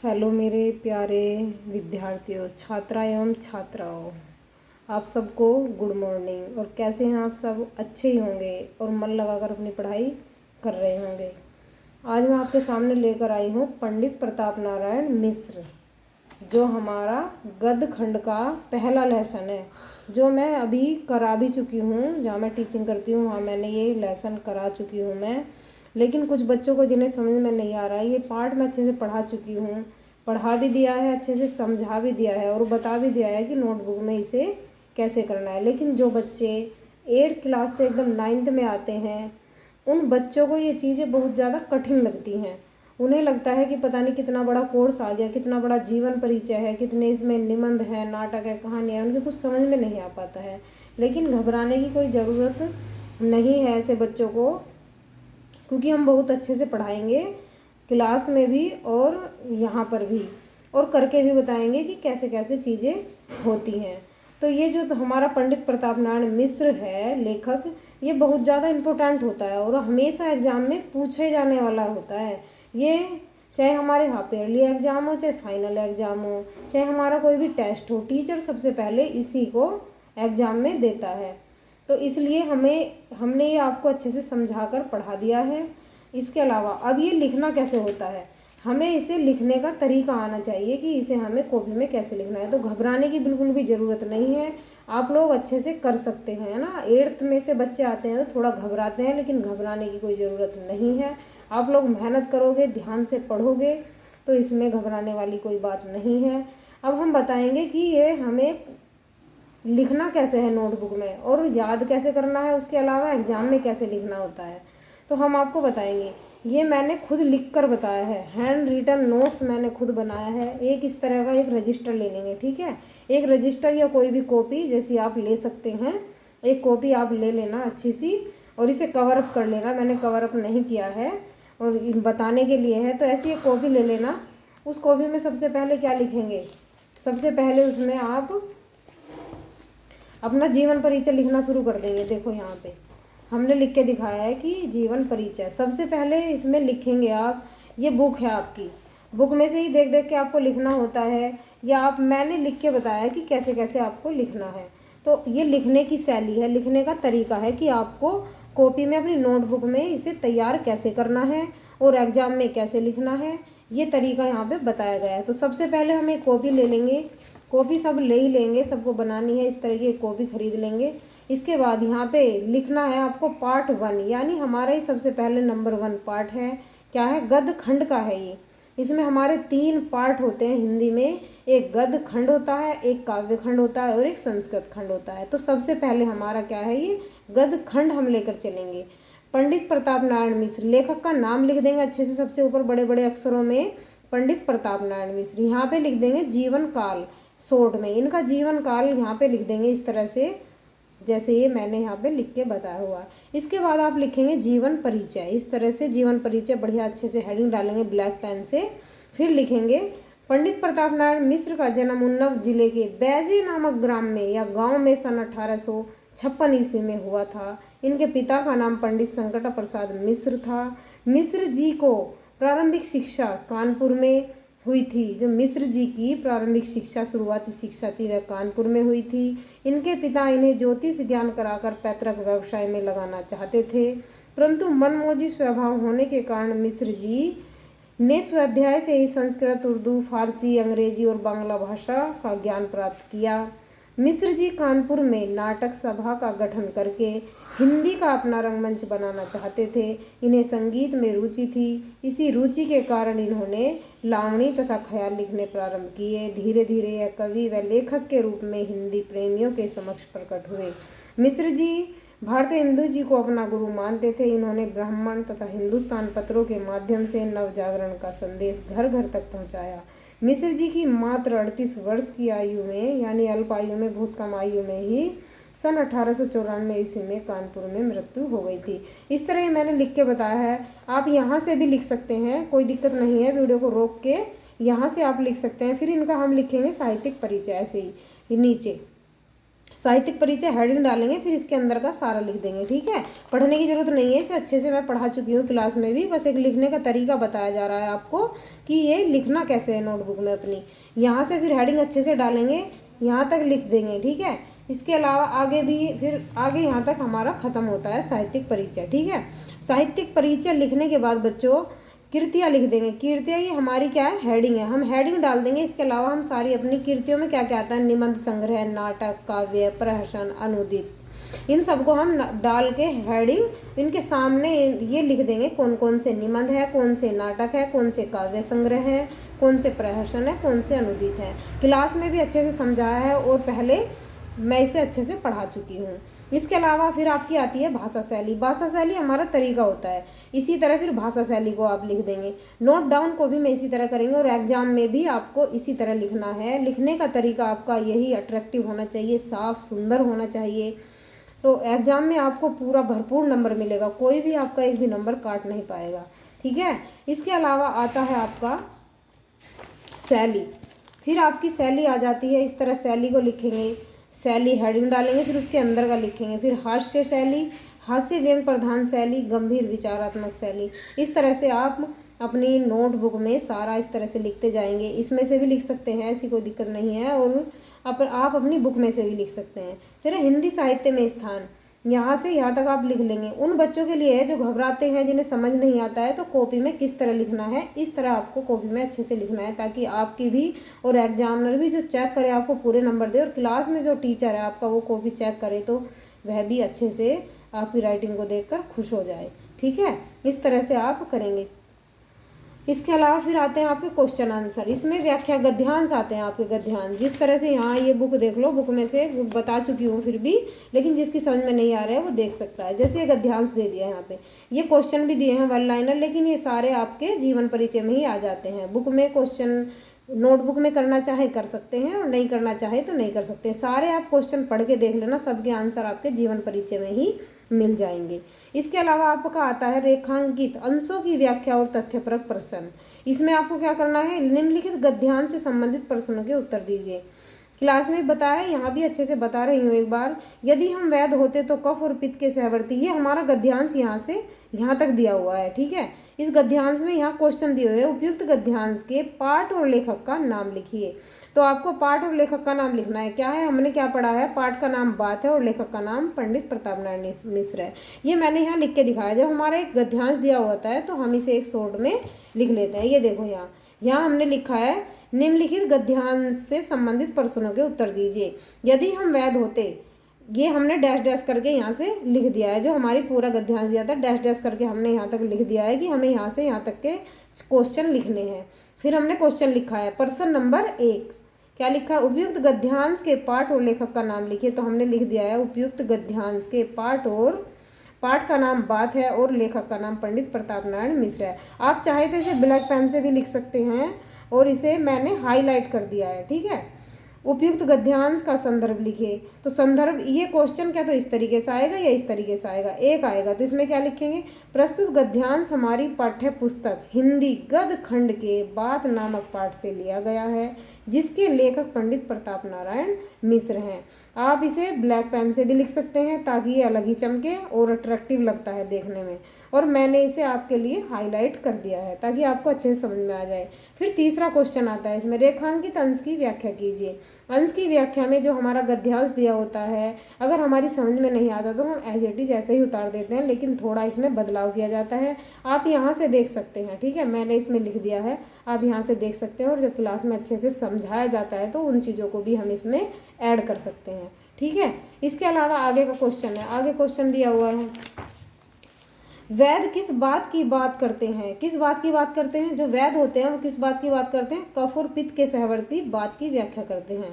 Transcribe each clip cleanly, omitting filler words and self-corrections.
Hello मेरे प्यारे विद्यार्थियों, छात्रा एवं छात्राओं, आप सबको गुड मॉर्निंग। और कैसे हैं आप सब? अच्छे ही होंगे और मन लगाकर अपनी पढ़ाई कर रहे होंगे। आज मैं आपके सामने लेकर आई हूँ पंडित प्रताप नारायण मिश्र, जो हमारा गद्य खंड का पहला लेसन है, जो मैं अभी करा भी चुकी हूँ। जहाँ मैं टीचिंग करती हूँ वहाँ मैंने ये लेसन करा चुकी हूँ मैं। लेकिन कुछ बच्चों को जिन्हें समझ में नहीं आ रहा है, ये पार्ट मैं अच्छे से पढ़ा चुकी हूँ, पढ़ा भी दिया है, अच्छे से समझा भी दिया है और बता भी दिया है कि नोटबुक में इसे कैसे करना है। लेकिन जो बच्चे 8th क्लास से एकदम 9th में आते हैं, उन बच्चों को ये चीज़ें बहुत ज़्यादा कठिन लगती हैं। उन्हें लगता है कि पता नहीं कितना बड़ा कोर्स आ गया, कितना बड़ा जीवन परिचय है, कितने इसमें निबंध हैं, नाटक है, कहानियाँ हैं, उनके कुछ समझ में नहीं आ पाता है। लेकिन घबराने की कोई ज़रूरत नहीं है ऐसे बच्चों को, क्योंकि हम बहुत अच्छे से पढ़ाएंगे क्लास में भी और यहाँ पर भी, और करके भी बताएंगे कि कैसे कैसे चीज़ें होती हैं। तो ये जो हमारा पंडित प्रताप नारायण मिश्र है लेखक, ये बहुत ज़्यादा इम्पोर्टेंट होता है और हमेशा एग्ज़ाम में पूछे जाने वाला होता है। ये चाहे हमारे हाफ ईयरली एग्ज़ाम हो, चाहे फाइनल एग्ज़ाम हो, चाहे हमारा कोई भी टेस्ट हो, टीचर सबसे पहले इसी को एग्ज़ाम में देता है। तो इसलिए हमने ये आपको अच्छे से समझा कर पढ़ा दिया है। इसके अलावा अब ये लिखना कैसे होता है, हमें इसे लिखने का तरीका आना चाहिए कि इसे हमें कॉपी में कैसे लिखना है। तो घबराने की बिल्कुल भी ज़रूरत नहीं है, आप लोग अच्छे से कर सकते हैं, है ना। 8th में से बच्चे आते हैं तो थोड़ा घबराते हैं, लेकिन घबराने की कोई ज़रूरत नहीं है। आप लोग मेहनत करोगे, ध्यान से पढ़ोगे, तो इसमें घबराने वाली कोई बात नहीं है। अब हम बताएंगे कि ये हमें लिखना कैसे है नोटबुक में, और याद कैसे करना है, उसके अलावा एग्ज़ाम में कैसे लिखना होता है, तो हम आपको बताएंगे। ये मैंने खुद लिख कर बताया है, हैंड रिटन नोट्स मैंने खुद बनाया है। एक इस तरह का एक रजिस्टर ले लेंगे, ठीक है। एक रजिस्टर या कोई भी कॉपी जैसी आप ले सकते हैं, एक कॉपी आप ले लेना अच्छी सी, और इसे कवर अप कर लेना। मैंने कवर अप नहीं किया है और बताने के लिए है, तो ऐसी एक कॉपी ले लेना। उस कॉपी में सबसे पहले क्या लिखेंगे, सबसे पहले उसमें आप अपना जीवन परिचय लिखना शुरू कर देंगे। देखो यहाँ पे हमने लिख के दिखाया है कि जीवन परिचय सबसे पहले इसमें लिखेंगे आप। ये बुक है आपकी, बुक में से ही देख देख के आपको लिखना होता है, या आप मैंने लिख के बताया कि कैसे कैसे आपको लिखना है। तो ये लिखने की शैली है, लिखने का तरीका है कि आपको कॉपी में अपनी नोटबुक में इसे तैयार कैसे करना है और एग्ज़ाम में कैसे लिखना है, ये तरीका यहाँ पे बताया गया है। तो सबसे पहले हम एक कॉपी ले लेंगे, कॉपी सब ले ही लेंगे, सबको बनानी है, इस तरह की कॉपी खरीद लेंगे। इसके बाद यहाँ पे लिखना है आपको पार्ट 1, यानी हमारा ही सबसे पहले नंबर 1 पार्ट है। क्या है? गद्य खंड का है ये। इसमें हमारे 3 पार्ट होते हैं हिंदी में, एक गद्य खंड होता है, एक काव्य खंड होता है और एक संस्कृत खंड होता है। तो सबसे पहले हमारा क्या है, ये गद्य खंड हम लेकर चलेंगे। पंडित प्रताप नारायण मिश्र, लेखक का नाम लिख देंगे अच्छे से, सबसे ऊपर बड़े बड़े अक्षरों में पंडित प्रताप नारायण मिश्र। यहाँ पे लिख देंगे जीवन काल, शॉर्ट में इनका जीवन काल यहाँ पे लिख देंगे इस तरह से, जैसे ये मैंने यहाँ पे लिख के बताया हुआ है। इसके बाद आप लिखेंगे जीवन परिचय, इस तरह से जीवन परिचय बढ़िया अच्छे से हेडिंग डालेंगे ब्लैक पेन से। फिर लिखेंगे पंडित प्रताप नारायण मिश्र का जन्म उन्नाव जिले के बैजे नामक ग्राम में या गांव में सन 1856 ईस्वी में हुआ था। इनके पिता का नाम पंडित संकट प्रसाद मिश्र था। मिश्र जी को प्रारंभिक शिक्षा कानपुर में हुई थी। जो मिश्र जी की प्रारंभिक शिक्षा, शुरुआती शिक्षा थी, वह कानपुर में हुई थी। इनके पिता इन्हें ज्योतिष ज्ञान कराकर पैतृक व्यवसाय में लगाना चाहते थे, परंतु मनमोजी स्वभाव होने के कारण मिश्र जी ने स्वाध्याय से ही संस्कृत, उर्दू, फारसी, अंग्रेजी और बांग्ला भाषा का ज्ञान प्राप्त किया। मिश्र जी कानपुर में नाटक सभा का गठन करके हिंदी का अपना रंगमंच बनाना चाहते थे। इन्हें संगीत में रुचि थी, इसी रुचि के कारण इन्होंने लावणी तथा ख्याल लिखने प्रारंभ किए। धीरे धीरे यह कवि व लेखक के रूप में हिंदी प्रेमियों के समक्ष प्रकट हुए। मिश्र जी भारतीय हिंदू जी को अपना गुरु मानते थे। इन्होंने ब्राह्मण तथा हिंदुस्तान पत्रों के माध्यम से नव जागरण का संदेश घर घर तक पहुंचाया। मिश्र जी की मात्र 38 वर्ष की आयु में, यानी अल्प आयु में, बहुत कम आयु में ही सन 1894 ईस्वी में कानपुर में मृत्यु हो गई थी। इस तरह मैंने लिख के बताया है, आप यहाँ से भी लिख सकते हैं, कोई दिक्कत नहीं है। वीडियो को रोक के यहाँ से आप लिख सकते हैं। फिर इनका हम लिखेंगे साहित्यिक परिचय ऐसे ही नीचे। साहित्यिक परिचय हेडिंग डालेंगे, फिर इसके अंदर का सारा लिख देंगे। ठीक है, पढ़ने की जरूरत नहीं है, इसे अच्छे से मैं पढ़ा चुकी हूँ क्लास में भी, बस एक लिखने का तरीका बताया जा रहा है आपको कि ये लिखना कैसे है नोटबुक में अपनी। यहाँ से फिर हेडिंग अच्छे से डालेंगे, यहाँ तक लिख देंगे। ठीक है, इसके अलावा आगे भी फिर आगे यहाँ तक हमारा ख़त्म होता है साहित्यिक परिचय। ठीक है, साहित्यिक परिचय लिखने के बाद बच्चों कृतियाँ लिख देंगे। कृतियाँ ये हमारी क्या है, हेडिंग है, हम हेडिंग डाल देंगे। इसके अलावा हम सारी अपनी कृतियों में क्या क्या आता है, निबंध, संग्रह, नाटक, काव्य, प्रहसन, अनुदित, इन सबको हम डाल के हेडिंग इनके सामने ये लिख देंगे कौन कौन से निबंध है, कौन से नाटक है, कौन से काव्य संग्रह है, कौन से प्रहसन है, कौन से अनुदित है। क्लास में भी अच्छे से समझाया है और पहले मैं इसे अच्छे से पढ़ा चुकी हूँ। इसके अलावा फिर आपकी आती है भाषा शैली। भाषा शैली हमारा तरीका होता है, इसी तरह फिर भाषा शैली को आप लिख देंगे। नोट डाउन को भी मैं इसी तरह करेंगे और एग्जाम में भी आपको इसी तरह लिखना है। लिखने का तरीका आपका यही अट्रैक्टिव होना चाहिए, साफ सुंदर होना चाहिए, तो एग्जाम में आपको पूरा भरपूर नंबर मिलेगा, कोई भी आपका एक भी नंबर काट नहीं पाएगा। ठीक है, इसके अलावा आता है आपका शैली। फिर आपकी शैली आ जाती है, इस तरह शैली को लिखेंगे, शैली हेडिंग डालेंगे, फिर उसके अंदर का लिखेंगे। फिर हास्य शैली, हास्य व्यंग प्रधान शैली, गंभीर विचारात्मक शैली। इस तरह से आप अपनी नोटबुक में सारा इस तरह से लिखते जाएंगे। इसमें से भी लिख सकते हैं, ऐसी कोई दिक्कत नहीं है, और आप अपनी बुक में से भी लिख सकते हैं। फिर हिंदी साहित्य में स्थान, यहाँ से यहाँ तक आप लिख लेंगे। उन बच्चों के लिए है जो घबराते हैं, जिन्हें समझ नहीं आता है, तो कॉपी में किस तरह लिखना है, इस तरह आपको कॉपी में अच्छे से लिखना है, ताकि आपकी भी और एग्जामिनर भी जो चेक करे आपको पूरे नंबर दे, और क्लास में जो टीचर है आपका वो कॉपी चेक करे तो वह भी अच्छे से आपकी राइटिंग को देखकर खुश हो जाए। ठीक है, इस तरह से आप करेंगे। इसके अलावा फिर आते हैं आपके क्वेश्चन आंसर। इसमें व्याख्या गद्यांश आते हैं आपके गद्यांश। जिस तरह से यहाँ ये बुक देख लो, बुक में से बता चुकी हूँ फिर भी, लेकिन जिसकी समझ में नहीं आ रहा है वो देख सकता है। जैसे ये गद्यांश दे दिया है यहाँ पे, ये क्वेश्चन भी दिए हैं वन लाइनर, लेकिन ये सारे आपके जीवन परिचय में ही आ जाते हैं। बुक में क्वेश्चन नोटबुक में करना चाहे कर सकते हैं, और नहीं करना चाहे तो नहीं कर सकते। सारे आप क्वेश्चन पढ़ के देख लेना, सबके आंसर आपके जीवन परिचय में ही मिल जाएंगे। इसके अलावा आपका आता है रेखांकित अंशों की व्याख्या और तथ्यपरक प्रश्न। इसमें आपको क्या करना है, निम्नलिखित गद्यांश से संबंधित प्रश्नों के उत्तर दीजिए। क्लास में बताया, यहाँ भी अच्छे से बता रही हूँ एक बार। यदि हम वैध होते तो कफ और पित्त के सहवर्ती, ये हमारा गद्यांश यहाँ से यहाँ तक दिया हुआ है। ठीक है, इस गद्यांश में यहाँ क्वेश्चन दिए हुए हैं, उपयुक्त गद्यांश के पाठ और लेखक का नाम लिखिए। तो आपको पाठ और लेखक का नाम लिखना है। क्या है, हमने क्या पढ़ा है, पाठ का नाम बात है और लेखक का नाम पंडित प्रताप नारायण मिश्र है। ये मैंने यहाँ लिख के दिखाया। जब हमारा एक गद्यांश दिया होता है तो हम इसे एक शॉर्ट में लिख लेते हैं। ये देखो यहाँ हमने लिखा है, निम्नलिखित गद्यांश से संबंधित प्रश्नों के उत्तर दीजिए। यदि हम वैध होते, ये हमने डैश डैश करके यहाँ से लिख दिया है। जो हमारी पूरा गद्यांश दिया था डैश डैश करके हमने यहाँ तक लिख दिया है कि हमें यहाँ से यहाँ तक के क्वेश्चन लिखने हैं। फिर हमने क्वेश्चन लिखा है प्रश्न नंबर 1, क्या लिखा है, उपयुक्त गद्यांश के पाठ और लेखक का नाम लिखिए। तो हमने लिख दिया है, उपयुक्त गद्यांश के पाठ का नाम बात है और लेखक का नाम पंडित प्रताप नारायण मिश्र है। आप चाहे तो इसे ब्लैक पेन से भी लिख सकते हैं, और इसे मैंने हाईलाइट कर दिया है। ठीक है, उपयुक्त गद्यांश का संदर्भ लिखिए। तो संदर्भ, ये क्वेश्चन क्या तो इस तरीके से आएगा या इस तरीके से आएगा, एक आएगा। तो इसमें क्या लिखेंगे, प्रस्तुत गद्यांश हमारी पाठ्य पुस्तक हिंदी गद्य खंड के बात नामक पाठ से लिया गया है, जिसके लेखक पंडित प्रताप नारायण मिश्र हैं। आप इसे ब्लैक पेन से भी लिख सकते हैं, ताकि ये अलग ही चमके और अट्रैक्टिव लगता है देखने में। और मैंने इसे आपके लिए हाईलाइट कर दिया है ताकि आपको अच्छे से समझ में आ जाए। फिर तीसरा क्वेश्चन आता है इसमें, रेखांकित अंश की व्याख्या कीजिए। अंश की व्याख्या में जो हमारा गद्यांश दिया होता है, अगर हमारी समझ में नहीं आता तो हम एज इट इज ऐसे ही उतार देते हैं, लेकिन थोड़ा इसमें बदलाव किया जाता है। आप यहाँ से देख सकते हैं। ठीक है, मैंने इसमें लिख दिया है, आप यहाँ से देख सकते हैं। और जब क्लास में अच्छे से समझाया जाता है तो उन चीज़ों को भी हम इसमें ऐड कर सकते हैं। ठीक है, इसके अलावा आगे का क्वेश्चन है, आगे क्वेश्चन दिया हुआ है, वैद किस बात की बात करते हैं, किस बात की बात करते हैं, जो वैद होते हैं वो किस बात की बात करते हैं, कफ और पित्त के सहवर्ती बात की व्याख्या करते हैं।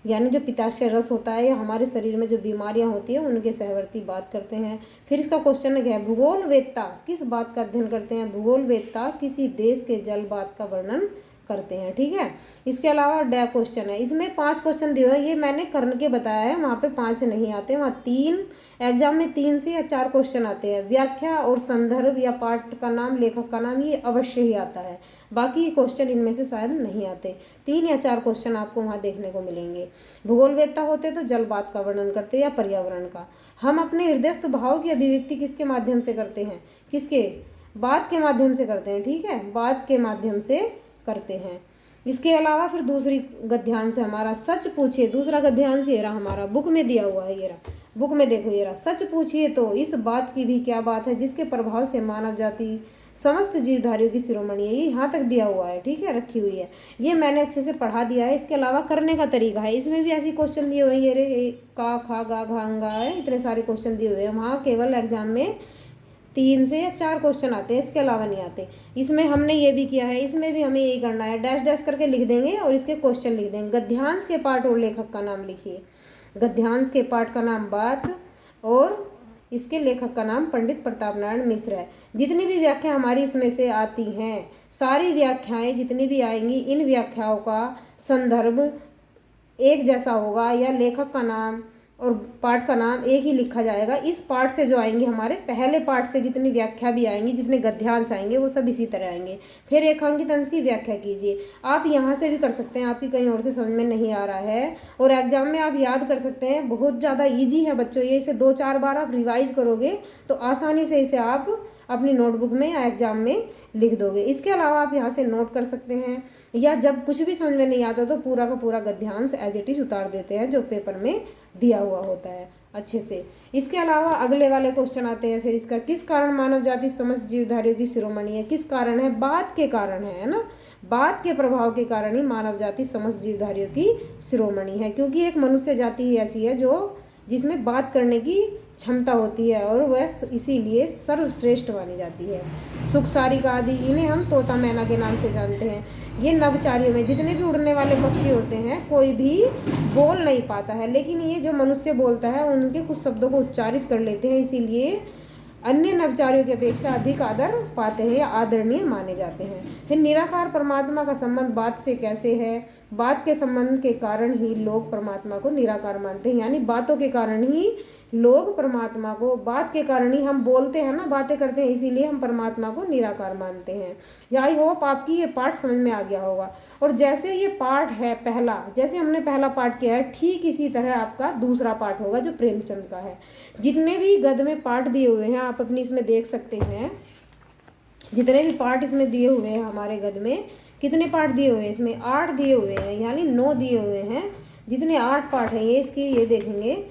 यानी जो पित्ताशय रस होता है या हमारे शरीर में जो बीमारियां होती हैं उनके सहवर्ती बात करते हैं। फिर इसका क्वेश्चन है, भूगोल वेत्ता किस बात का अध्ययन करते हैं, भूगोल वेत्ता किसी देश के जल बात का वर्णन करते हैं। ठीक है, इसके अलावा डे क्वेश्चन है, इसमें 5 क्वेश्चन दिए हुए हैं, ये मैंने करके बताया है, वहाँ पे 5 नहीं आते, वहाँ 3 एग्जाम में 3 से या 4 क्वेश्चन आते हैं। व्याख्या और संदर्भ या पाठ का नाम, लेखक का नाम, ये अवश्य ही आता है, बाकी क्वेश्चन इनमें से शायद नहीं आते। 3 या 4 क्वेश्चन आपको वहाँ देखने को मिलेंगे। भूगोलवेत्ता होते तो जल बात का वर्णन करते या पर्यावरण का। हम अपने हृदयस्थ भाव की अभिव्यक्ति किसके माध्यम से करते हैं, किसके, बात के माध्यम से करते हैं। ठीक है, बात के माध्यम से करते हैं। इसके अलावा फिर दूसरी गद्यांश है हमारा, सच पूछिए। दूसरा गद्यांश ये रहा हमारा, बुक में दिया हुआ है, ये रहा बुक में, देखो ये रहा, सच पूछिए तो इस बात की भी क्या बात है जिसके प्रभाव से मानव जाति समस्त जीवधारियों की शिरोमणि है। ये यहाँ तक दिया हुआ है, ठीक है, रखी हुई है, ये मैंने अच्छे से पढ़ा दिया है। इसके अलावा करने का तरीका है, इसमें भी ऐसे क्वेश्चन दिए हुए हैं, ये रे का, खा, गा, घा, अंगा है, इतने सारे क्वेश्चन दिए हुए हैं। वहाँ केवल एग्जाम में 3 से या 4 क्वेश्चन आते हैं, इसके अलावा नहीं आते। इसमें हमने ये भी किया है, इसमें भी हमें यही करना है, डैश डैश करके लिख देंगे और इसके क्वेश्चन लिख देंगे। गद्यांश के पाठ और लेखक का नाम लिखिए। गद्यांश के पाठ का नाम बात और इसके लेखक का नाम पंडित प्रताप नारायण मिश्र है। जितनी भी व्याख्या हमारी इसमें से आती हैं, सारी व्याख्याएं जितनी भी आएंगी, इन व्याख्याओं का संदर्भ एक जैसा होगा या लेखक का नाम और पाठ का नाम एक ही लिखा जाएगा। इस पाठ से जो आएंगे, हमारे पहले पाठ से जितनी व्याख्या भी आएंगी, जितने गद्यांश आएंगे, वो सब इसी तरह आएंगे। फिर रेखांकित अंश की व्याख्या कीजिए। आप यहाँ से भी कर सकते हैं, आपकी कहीं और से समझ में नहीं आ रहा है और एग्जाम में आप याद कर सकते हैं। बहुत ज़्यादा ईजी है बच्चों ये, इसे 2-4 बार आप रिवाइज करोगे तो आसानी से इसे आप अपनी नोटबुक में या एग्जाम में लिख दोगे। इसके अलावा आप यहाँ से नोट कर सकते हैं, या जब कुछ भी समझ में नहीं आता तो पूरा का पूरा गद्यांश एज इट इज उतार देते हैं जो पेपर में दिया हुआ होता है अच्छे से। इसके अलावा अगले वाले क्वेश्चन आते हैं फिर इसका, किस कारण मानव जाति समस्त जीवधारियों की शिरोमणि है। किस कारण है, बात के कारण है ना, बात के प्रभाव के कारण ही मानव जाति समस्त जीवधारियों की शिरोमणि है, क्योंकि एक मनुष्य जाति ही ऐसी है जो जिसमें बात करने की क्षमता होती है और वह इसीलिए सर्वश्रेष्ठ मानी जाती है। सुख, सारिका आदि, इन्हें हम तोता मैना के नाम से जानते हैं। ये नवचारियों में जितने भी उड़ने वाले पक्षी होते हैं, कोई भी बोल नहीं पाता है, लेकिन ये जो मनुष्य बोलता है उनके कुछ शब्दों को उच्चारित कर लेते हैं, इसीलिए अन्य नवचारियों की अपेक्षा अधिक आदर पाते हैं या आदरणीय माने जाते हैं। फिर निराकार परमात्मा का संबंध बात से कैसे है। बात के संबंध के कारण ही लोग परमात्मा को निराकार मानते हैं, यानी बातों के कारण ही लोग परमात्मा को, बात के कारण ही हम बोलते हैं ना, बातें करते हैं, इसीलिए हम परमात्मा को निराकार मानते हैं। या आई होप आपकी ये पाठ समझ में आ गया होगा। और जैसे ये पाठ है पहला, जैसे हमने पहला पाठ किया है, ठीक इसी तरह आपका दूसरा पाठ होगा जो प्रेमचंद का है। जितने भी गद्य में पाठ दिए हुए हैं आप अपनी इसमें देख सकते हैं, जितने भी पाठ इसमें दिए हुए हैं हमारे गद्य में, कितने पाठ दिए हुए हैं इसमें, 8 दिए हुए हैं, यानी 9 दिए हुए हैं। जितने 8 पाठ हैं ये इसकी, ये देखेंगे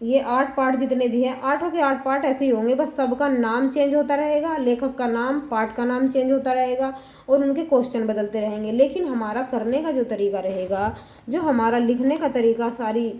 ये 8 पाठ जितने भी हैं, 8 के 8 पाठ ऐसे ही होंगे, बस सबका नाम चेंज होता रहेगा, लेखक का नाम, पाठ का नाम चेंज होता रहेगा और उनके क्वेश्चन बदलते रहेंगे। लेकिन हमारा करने का जो तरीका रहेगा, जो हमारा लिखने का तरीका, सारी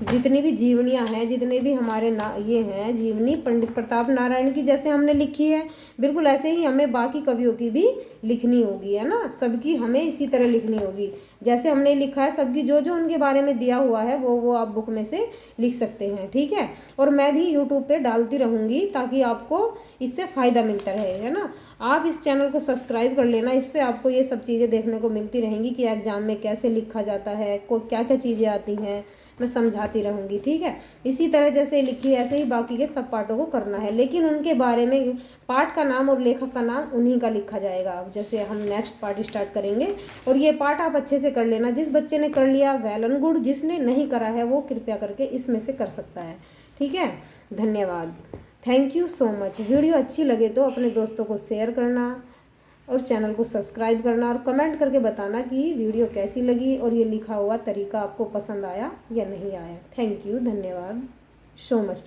जितनी भी जीवनियाँ हैं, जितने भी हमारे ये हैं जीवनी पंडित प्रताप नारायण की जैसे हमने लिखी है, बिल्कुल ऐसे ही हमें बाकी कवियों की भी लिखनी होगी, है ना, सबकी हमें इसी तरह लिखनी होगी जैसे हमने लिखा है। सबकी जो जो उनके बारे में दिया हुआ है वो आप बुक में से लिख सकते हैं, ठीक है। और मैं भी यूट्यूब पे डालती रहूँगी ताकि आपको इससे फ़ायदा मिलता रहे, है ना। आप इस चैनल को सब्सक्राइब कर लेना, इस पर आपको ये सब चीज़ें देखने को मिलती रहेंगी कि एग्ज़ाम में कैसे लिखा जाता है, को क्या क्या चीज़ें आती हैं, मैं समझाती रहूँगी, ठीक है। इसी तरह जैसे लिखी ऐसे ही बाकी के सब पाठों को करना है, लेकिन उनके बारे में पाठ का नाम और लेखक का नाम उन्हीं का लिखा जाएगा। जैसे हम नेक्स्ट पार्ट स्टार्ट करेंगे और ये पाठ आप अच्छे से कर लेना। जिस बच्चे ने कर लिया वेल एंड गुड, जिसने नहीं करा है वो कृपया करके इसमें से कर सकता है, ठीक है। धन्यवाद, thank you so much. Video अच्छी लगे तो अपने दोस्तों को शेयर करना और चैनल को सब्सक्राइब करना और कमेंट करके बताना कि वीडियो कैसी लगी और ये लिखा हुआ तरीका आपको पसंद आया या नहीं आया। थैंक यू, धन्यवाद सो मच।